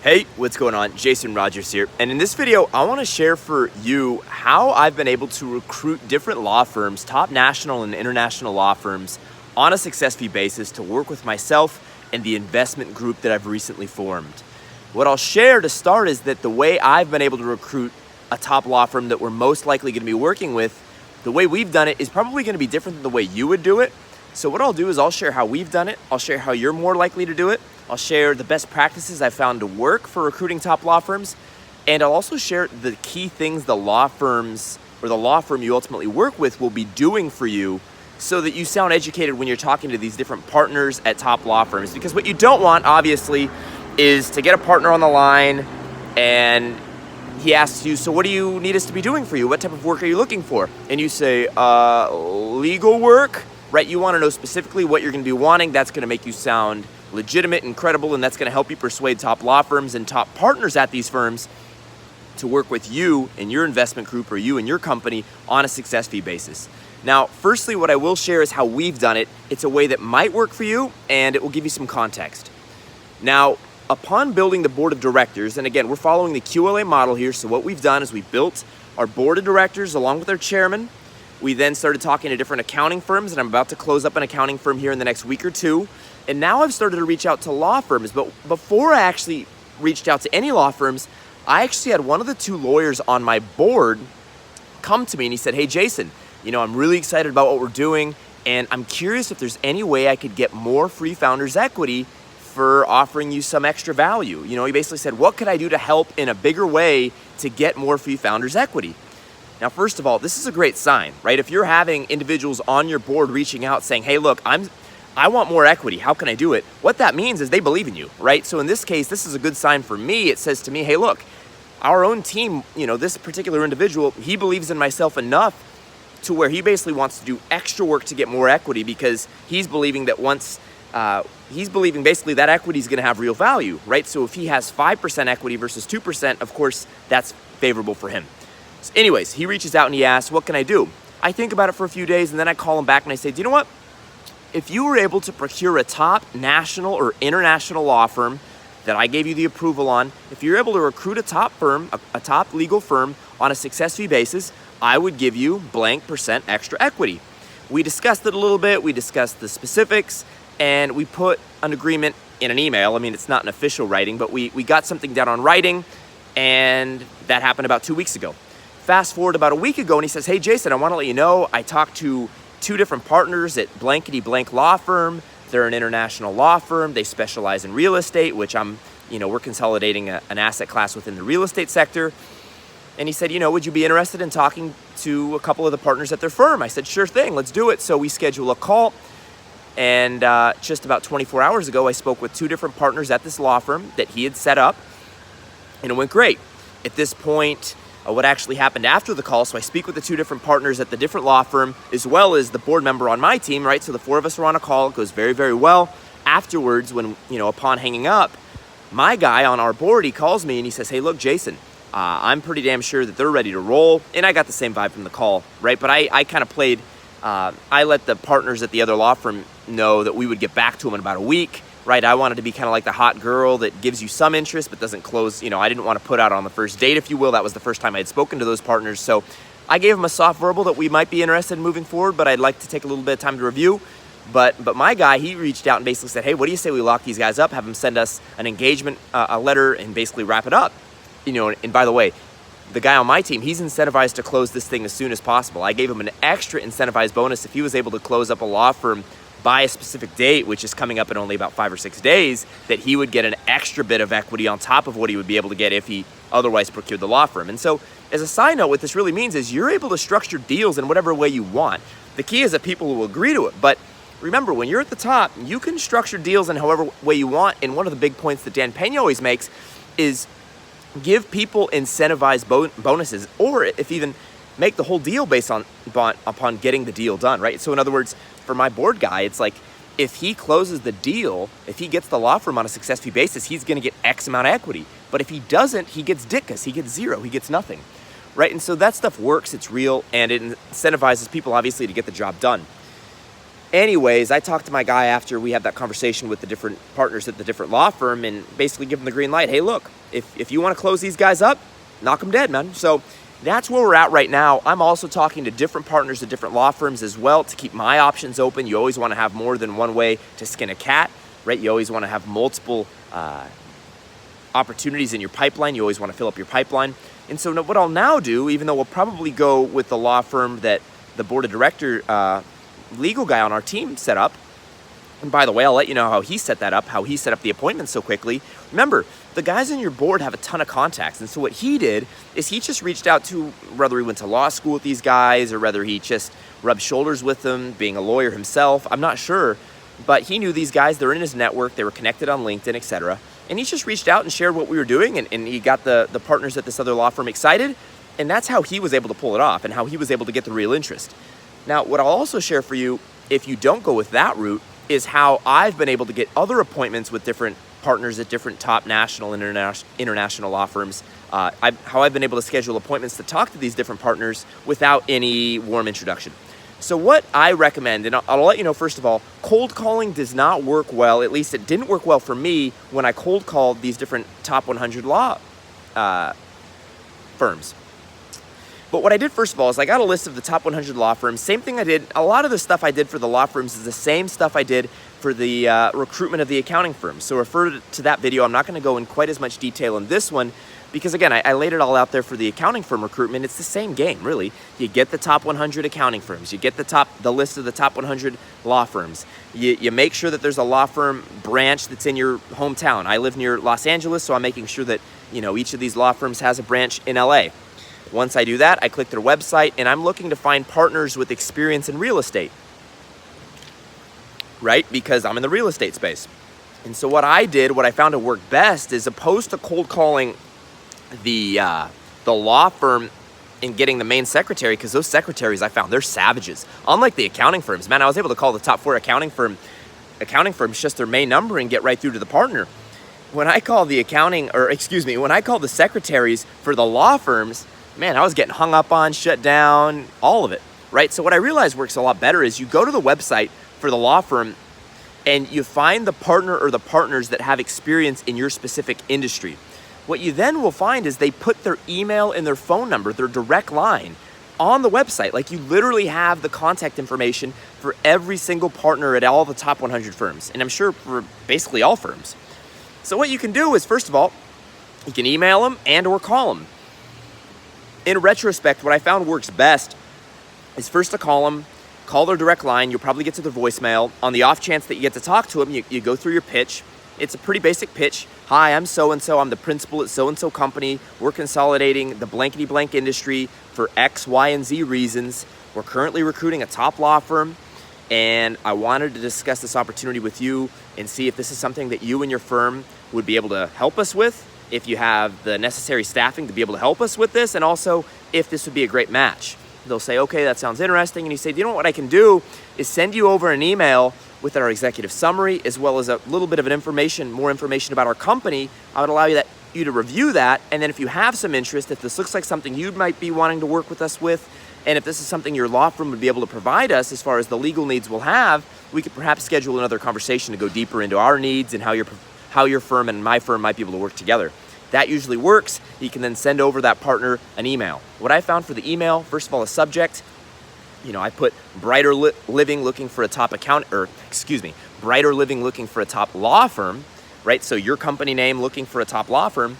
Hey, what's going on? Jason Rogers here. And in this video, I want to share for you how I've been able to recruit different law firms, top national and international law firms, on a success fee basis to work with myself and the investment group that I've recently formed. What I'll share to start is that the way I've been able to recruit a top law firm that we're most likely going to be working with, the way we've done it is probably going to be different than the way you would do it. So what I'll do is I'll share how we've done it. I'll share how you're more likely to do it. I'll share the best practices I've found to work for recruiting top law firms. And I'll also share the key things the law firms or the law firm you ultimately work with will be doing for you so that you sound educated when you're talking to these different partners at top law firms. Because what you don't want, obviously, is to get a partner on the line and he asks you, so what do you need us to be doing for you? What type of work are you looking for? And you say, legal work, right? You want to know specifically what you're going to be wanting. That's going to make you sound legitimate and credible, and that's going to help you persuade top law firms and top partners at these firms to work with you and your investment group or you and your company on a success fee basis. Now, firstly, what I will share is how we've done it. It's a way that might work for you, and it will give you some context. Now, upon building the board of directors, and again, we're following the QLA model here, so what we've done is we built our board of directors along with our chairman. We then started talking to different accounting firms, and I'm about to close up an accounting firm here in the next week or two. And now I've started to reach out to law firms, but before I actually reached out to any law firms, I actually had one of the two lawyers on my board come to me and he said, hey, Jason, I'm really excited about what we're doing, and I'm curious if there's any way I could get more free founders equity for offering you some extra value. He basically said, what could I do to help in a bigger way to get more free founders equity? Now, first of all, this is a great sign, right? If you're having individuals on your board reaching out saying, hey, look, I want more equity. How can I do it? What that means is they believe in you, right? So in this case, this is a good sign for me. It says to me, hey, look, our own team, this particular individual, he believes in myself enough to where he basically wants to do extra work to get more equity because he's believing that basically that equity is going to have real value, right? So if he has 5% equity versus 2%, of course, that's favorable for him. So anyways, he reaches out and he asks, what can I do? I think about it for a few days and then I call him back and I say, do you know what? If you were able to procure a top national or international law firm that I gave you the approval on, if you're able to recruit a top firm, a top legal firm on a success fee basis, I would give you blank % extra equity. We discussed it a little bit. We discussed the specifics and we put an agreement in an email. I mean, it's not an official writing, but we got something down on writing, and that happened about 2 weeks ago. Fast forward about a week ago and he says, hey, Jason, I want to let you know I talked to 2 different partners at blankety blank law firm. They're an international law firm. They specialize in real estate, which we're consolidating an asset class within the real estate sector. And he said, would you be interested in talking to a couple of the partners at their firm? I said, sure thing, let's do it. So we schedule a call. And just about 24 hours ago, I spoke with 2 different partners at this law firm that he had set up, and it went great. At this point, what actually happened after the call, so I speak with the 2 different partners at the different law firm as well as the board member on my team, right? So the 4 of us are on a call. It goes very, very well. Afterwards, when, upon hanging up, my guy on our board, he calls me and he says, hey, look, Jason, I'm pretty damn sure that they're ready to roll. And I got the same vibe from the call, right? But I kind of played, I let the partners at the other law firm know that we would get back to them in about a week. Right, I wanted to be kind of like the hot girl that gives you some interest but doesn't close. I didn't want to put out on the first date, if you will. That was the first time I had spoken to those partners. So I gave them a soft verbal that we might be interested in moving forward, but I'd like to take a little bit of time to review. But my guy, he reached out and basically said, hey, what do you say we lock these guys up, have them send us an engagement a letter, and basically wrap it up? And by the way, the guy on my team, he's incentivized to close this thing as soon as possible. I gave him an extra incentivized bonus if he was able to close up a law firm by a specific date, which is coming up in only about 5 or 6 days, that he would get an extra bit of equity on top of what he would be able to get if he otherwise procured the law firm. And so as a side note, what this really means is you're able to structure deals in whatever way you want. The key is that people will agree to it. But remember, when you're at the top, you can structure deals in however way you want. And one of the big points that Dan Pena always makes is give people incentivized bonuses, or if even make the whole deal based upon getting the deal done, right? So in other words, for my board guy, it's like if he closes the deal, if he gets the law firm on a success fee basis, he's going to get X amount of equity. But if he doesn't, he gets dickus. He gets 0. He gets nothing, right? And so that stuff works. It's real, and it incentivizes people, obviously, to get the job done. Anyways, I talked to my guy after we had that conversation with the different partners at the different law firm and basically give them the green light. Hey, look, if you want to close these guys up, knock them dead, man. So that's where we're at right now. I'm also talking to different partners at different law firms as well to keep my options open. You always want to have more than one way to skin a cat, right? You always want to have multiple opportunities in your pipeline. You always want to fill up your pipeline. And so what I'll now do, even though we'll probably go with the law firm that the board of director legal guy on our team set up, and by the way, I'll let you know how he set that up, how he set up the appointment so quickly. Remember, the guys on your board have a ton of contacts. And so what he did is he just reached out to, whether he went to law school with these guys or whether he just rubbed shoulders with them, being a lawyer himself, I'm not sure. But he knew these guys, they're in his network, they were connected on LinkedIn, etc. And he just reached out and shared what we were doing, and he got the partners at this other law firm excited. And that's how he was able to pull it off and how he was able to get the real interest. Now, what I'll also share for you, if you don't go with that route, is how I've been able to get other appointments with different partners at different top national and international law firms, how I've been able to schedule appointments to talk to these different partners without any warm introduction. So what I recommend, and I'll let you know first of all, cold calling does not work well, at least it didn't work well for me when I cold called these different top 100 law firms. But what I did first of all is I got a list of the top 100 law firms. Same thing I did. A lot of the stuff I did for the law firms is the same stuff I did for the recruitment of the accounting firms. So refer to that video. I'm not going to go in quite as much detail in this one because, again, I laid it all out there for the accounting firm recruitment. It's the same game, really. You get the top 100 accounting firms. You get the list of the top 100 law firms. You make sure that there's a law firm branch that's in your hometown. I live near Los Angeles, so I'm making sure that each of these law firms has a branch in LA. Once I do that, I click their website, and I'm looking to find partners with experience in real estate, right? Because I'm in the real estate space. And so what I found to work best is opposed to cold calling the law firm and getting the main secretary, because those secretaries I found, they're savages. Unlike the accounting firms, man, I was able to call the top 4 accounting firms just their main number and get right through to the partner. When I call the secretaries for the law firms, man, I was getting hung up on, shut down, all of it, right? So what I realized works a lot better is you go to the website for the law firm and you find the partner or the partners that have experience in your specific industry. What you then will find is they put their email and their phone number, their direct line, on the website. Like, you literally have the contact information for every single partner at all the top 100 firms, and I'm sure for basically all firms. So what you can do is, first of all, you can email them and or call them. In retrospect, what I found works best is first to call them, call their direct line. You'll probably get to their voicemail. On the off chance that you get to talk to them, you go through your pitch. It's a pretty basic pitch. Hi, I'm so-and-so. I'm the principal at so-and-so company. We're consolidating the blankety blank industry for X, Y, and Z reasons. We're currently recruiting a top law firm, and I wanted to discuss this opportunity with you and see if this is something that you and your firm would be able to help us with, if you have the necessary staffing to be able to help us with this, and also if this would be a great match. They'll say, okay, that sounds interesting. And you say, do you know what I can do is send you over an email with our executive summary, as well as a little bit of more information about our company. I would allow you to review that. And then if you have some interest, if this looks like something you might be wanting to work with us with, and if this is something your law firm would be able to provide us as far as the legal needs we'll have, we could perhaps schedule another conversation to go deeper into our needs and how your firm and my firm might be able to work together. That usually works. You can then send over that partner an email. What I found for the email, first of all, a subject. I put brighter living looking for a top brighter living looking for a top law firm, right? So your company name looking for a top law firm.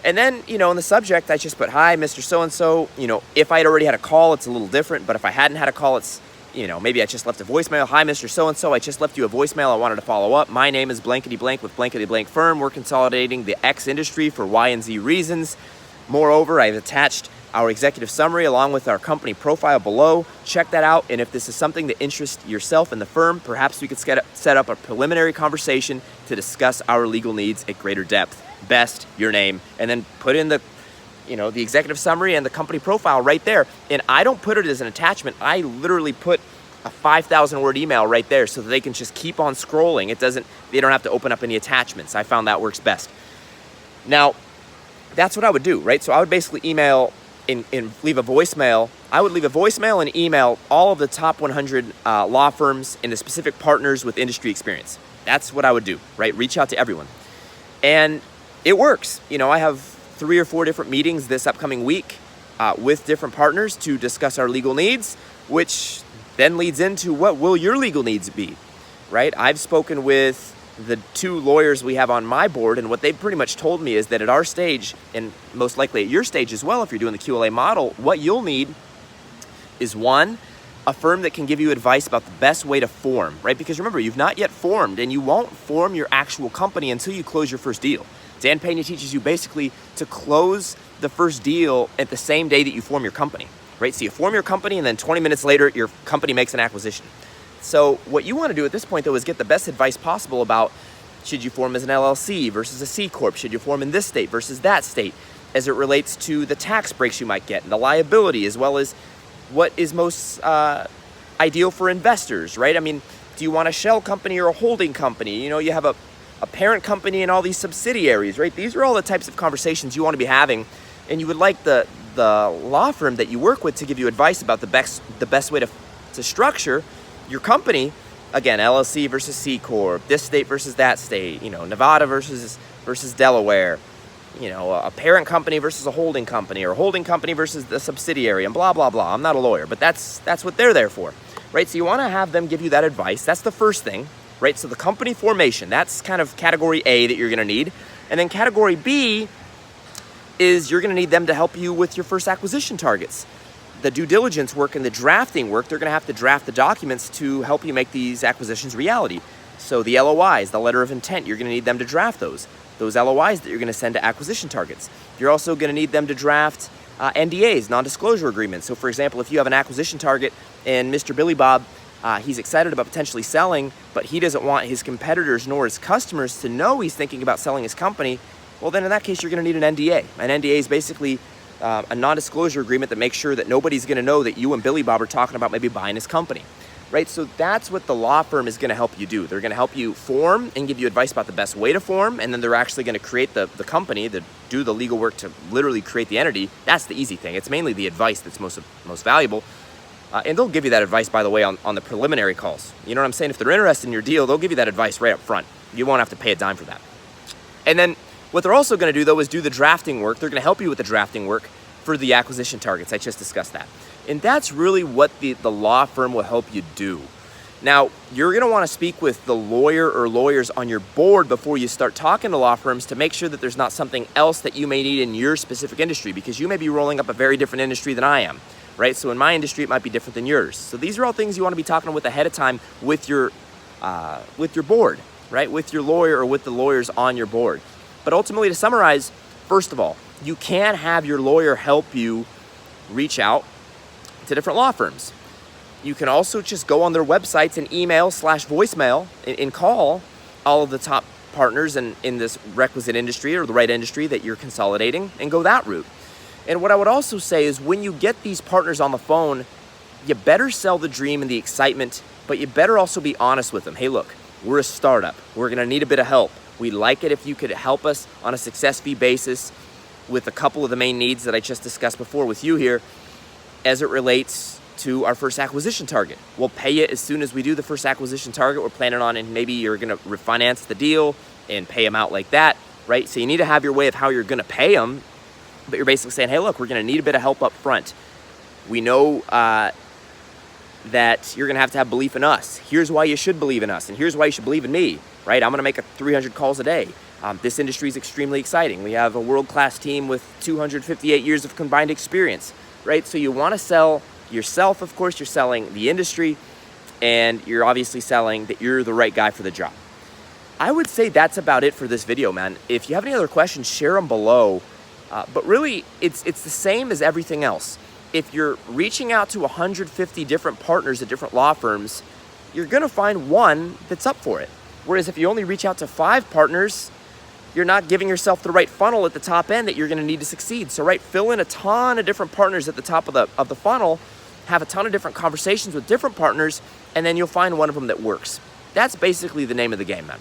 And then, in the subject, I just put, hi, Mr. So-and-so. If I'd already had a call, it's a little different. But if I hadn't had a call, it's, maybe I just left a voicemail. Hi, Mr. So-and-so, I just left you a voicemail. I wanted to follow up. My name is blankety blank with blankety blank firm. We're consolidating the X industry for Y and Z reasons. Moreover, I've attached our executive summary along with our company profile below. Check that out. And if this is something that interests yourself and the firm, perhaps we could set up a preliminary conversation to discuss our legal needs at greater depth. Best, your name, and then put in the executive summary and the company profile right there. And I don't put it as an attachment. I literally put a 5,000 word email right there so that they can just keep on scrolling. They don't have to open up any attachments. I found that works best. Now, that's what I would do, right? So I would basically email and leave a voicemail. I would leave a voicemail and email all of the top 100 law firms and the specific partners with industry experience. That's what I would do, right? Reach out to everyone. And it works. You know, I have 3 or 4 different meetings this upcoming week with different partners to discuss our legal needs, which then leads into what will your legal needs be, right? I've spoken with the 2 lawyers we have on my board, and what they've pretty much told me is that at our stage, and most likely at your stage as well, if you're doing the QLA model, what you'll need is 1, a firm that can give you advice about the best way to form, right? Because remember, you've not yet formed, and you won't form your actual company until you close your first deal. Dan Pena teaches you basically to close the first deal at the same day that you form your company, right? So you form your company, and then 20 minutes later, your company makes an acquisition. So what you want to do at this point, though, is get the best advice possible about should you form as an LLC versus a C Corp? Should you form in this state versus that state, as it relates to the tax breaks you might get and the liability, as well as what is most ideal for investors, right? I mean, do you want a shell company or a holding company? You know, you have a parent company and all these subsidiaries, right? These are all the types of conversations you want to be having, and you would like the law firm that you work with to give you advice about the best way to structure your company. Again, LLC versus C Corp, this state versus that state, you know, Nevada versus Delaware, you know, a parent company versus a holding company, or a holding company versus the subsidiary, and blah, blah, blah. I'm not a lawyer, but that's what they're there for, right? So you want to have them give you that advice. That's the first thing, right? So the company formation, that's kind of category A that you're going to need. And then category B is you're going to need them to help you with your first acquisition targets. The due diligence work and the drafting work, they're going to have to draft the documents to help you make these acquisitions reality. So the LOIs, the letter of intent, you're going to need them to draft those LOIs that you're going to send to acquisition targets. You're also going to need them to draft NDAs, non-disclosure agreements. So for example, if you have an acquisition target and Mr. Billy Bob, he's excited about potentially selling, but he doesn't want his competitors nor his customers to know he's thinking about selling his company, well then in that case, you're going to need an NDA. An NDA is basically a non-disclosure agreement that makes sure that nobody's going to know that you and Billy Bob are talking about maybe buying his company, right? So that's what the law firm is going to help you do. They're going to help you form and give you advice about the best way to form, and then they're actually going to create the company, do the legal work to literally create the entity. That's the easy thing. It's mainly the advice that's most valuable. And they'll give you that advice, by the way, on the preliminary calls. You know what I'm saying? If they're interested in your deal, they'll give you that advice right up front. You won't have to pay a dime for that. And then what they're also going to do, though, is do the drafting work. They're going to help you with the drafting work for the acquisition targets. I just discussed that. And that's really what the law firm will help you do. Now, you're going to want to speak with the lawyer or lawyers on your board before you start talking to law firms to make sure that there's not something else that you may need in your specific industry, because you may be rolling up a very different industry than I am, right? So in my industry, it might be different than yours. So these are all things you want to be talking with ahead of time with your board, right? With your lawyer or with the lawyers on your board. But ultimately, to summarize, first of all, you can have your lawyer help you reach out to different law firms. You can also just go on their websites and email/voicemail and call all of the top partners in this requisite industry or the right industry that you're consolidating, and go that route. And what I would also say is, when you get these partners on the phone, you better sell the dream and the excitement, but you better also be honest with them. Hey, look, we're a startup. We're going to need a bit of help. We'd like it if you could help us on a success fee basis with a couple of the main needs that I just discussed before with you here as it relates to our first acquisition target. We'll pay you as soon as we do the first acquisition target. We're planning on, and maybe you're going to refinance the deal and pay them out like that, right? So you need to have your way of how you're going to pay them, but you're basically saying, hey, look, we're going to need a bit of help up front. We know that you're going to have belief in us. Here's why you should believe in us, and here's why you should believe in me, right? I'm going to make 300 calls a day. This industry is extremely exciting. We have a world-class team with 258 years of combined experience, right? So you want to sell yourself, of course. You're selling the industry, and you're obviously selling that you're the right guy for the job. I would say that's about it for this video, man. If you have any other questions, share them below. But really, it's the same as everything else. If you're reaching out to 150 different partners at different law firms, you're going to find one that's up for it. Whereas if you only reach out to 5 partners, you're not giving yourself the right funnel at the top end that you're going to need to succeed. So, right, fill in a ton of different partners at the top of the funnel, have a ton of different conversations with different partners, and then you'll find one of them that works. That's basically the name of the game, man.